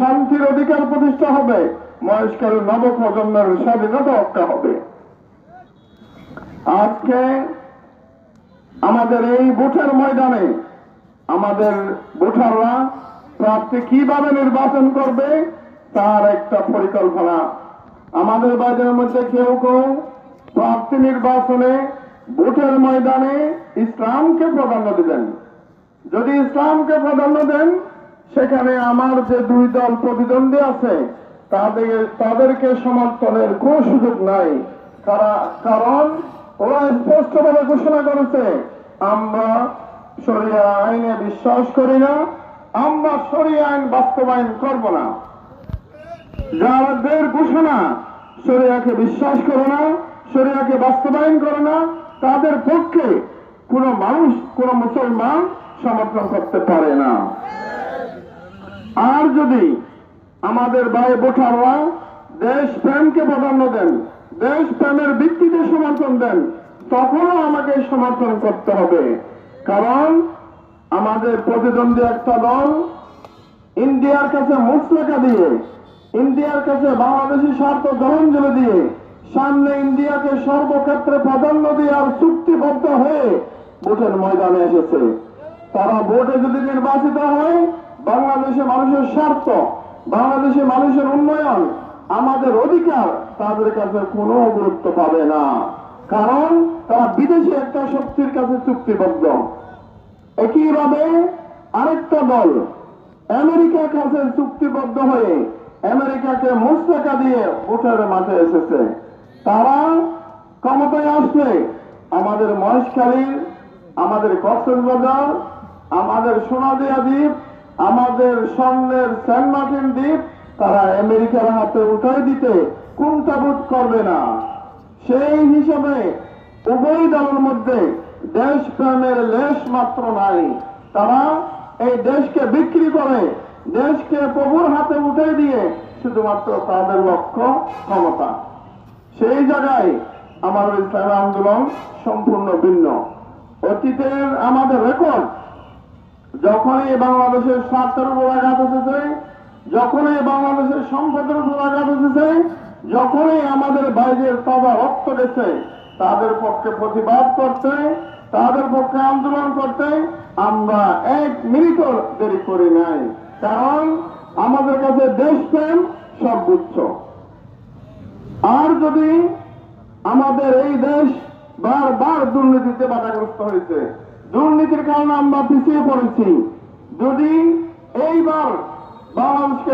শান্তির অধিকার প্রতিষ্ঠা হবে, মহেশখালীর নবপ্রজন্মের স্বাধীনতা রক্ষা হবে। আজকে আমাদের এই ভোটের ময়দানে আমাদের ভোটাররা প্রার্থী কিভাবে নির্বাচন করবে তার একটা পরিকল্পনা। আমাদের বাজারের মধ্যে কেউ কেউ প্রার্থী নির্বাচনে ভোটের ময়দানে ইসলামকে প্রাধান্য দিবেন। যদি ইসলামকে প্রাধান্য দেন, সেখানে আমার যে দুই দল প্রতিদ্বন্দ্বী আছে তাদেরকে সমর্থনের কোন সুযোগ নাই। কারণ ওরা স্পষ্টভাবে ঘোষণা করেছে, আমরা শরিয়া আইনে বিশ্বাস করি না, আমরা শরিয়া আইন বাস্তবায়ন করব না। যাদের ঘোষণা শরিয়াকে বিশ্বাস করে না, শরিয়াকে বাস্তবায়ন করে না, তাদের পক্ষে কোন মানুষ, কোন মুসলমান সমর্থন করতে পারে না। আর যদি আমাদের ভাই ভোটাররা দেশ প্রেমকে প্রাধান্য দেন, দেশ প্রেমের ভিত্তিতে সমর্থন দেন, তখনও আমাকে সমর্থন করতে হবে। কারণ আমাদের প্রতিদ্বন্দ্বী একটা দল ইন্ডিয়ার কাছে মুচলেখা দিয়ে, ইন্ডিয়ার কাছে বাংলাদেশি স্বার্থ জলাঞ্জলি দিয়ে, সামনে ইন্ডিয়াকে সর্বক্ষেত্রে প্রাধান্য দিয়ে আর চুক্তিবদ্ধ হয়ে ভোটের ময়দানে এসেছে। তারা ভোটে যদি নির্বাচিত হয়, বাংলাদেশে মানুষের স্বার্থ, বাংলাদেশে মানুষের উন্নয়ন, আমাদের অধিকার তাদের কাছে কোনো গুরুত্ব পাবে না। কারণ তারা বিদেশি একটা শক্তির কাছে চুক্তিবদ্ধ। একইভাবে আরেকটা দল আমেরিকার কাছে চুক্তিবদ্ধ হয়ে আমেরিকাকে মুচলেখা দিয়ে ভোটের মাঠে এসেছে। তারা ক্ষমতায় আসলে আমাদের মহেশখালীর, আমাদের কক্সবাজার, আমাদের সোনাদিয়া দ্বীপ, আমাদের স্বর্ণের সেন্ট মার্টিন দ্বীপ তারা আমেরিকার হাতে উঠাই দিতে কুণ্ঠাবোধ করবে না। সেই হিসাবে উভয় দলের মধ্যে দেশ প্রেমের লেশ মাত্র নাই। তারা এই দেশকে বিক্রি করে, দেশকে প্রভুর হাতে উঠে দিয়ে শুধুমাত্র তাদের লক্ষ্য ক্ষমতা। সেই জায়গায় আমাদের ইসলামী আন্দোলন সম্পূর্ণ ভিন্ন। অতীতের আমাদের রেকর্ড, যখনই বাংলাদেশের স্বার্থের উপর আঘাত এসেছে, যখনই বাংলাদেশের সম্পদের উপর আঘাত এসেছে, যখনই আমাদের বাইরের তাজা রক্ত গেছে, তাদের পক্ষে প্রতিবাদ করতে, তাদের পক্ষে আন্দোলন করতে আমরা এক মিনিটও দেরি করি নাই। কারণ আমাদের কাছে দেশপ্রেম সর্বোচ্চ। আর যদি আমাদের এই দেশ বারবার দুর্নীতিতে বাধাগ্রস্ত হয়েছে, দুর্নীতির কারণে আমরা পিছিয়ে পড়েছি, যদি এইবার বাংলাদেশকে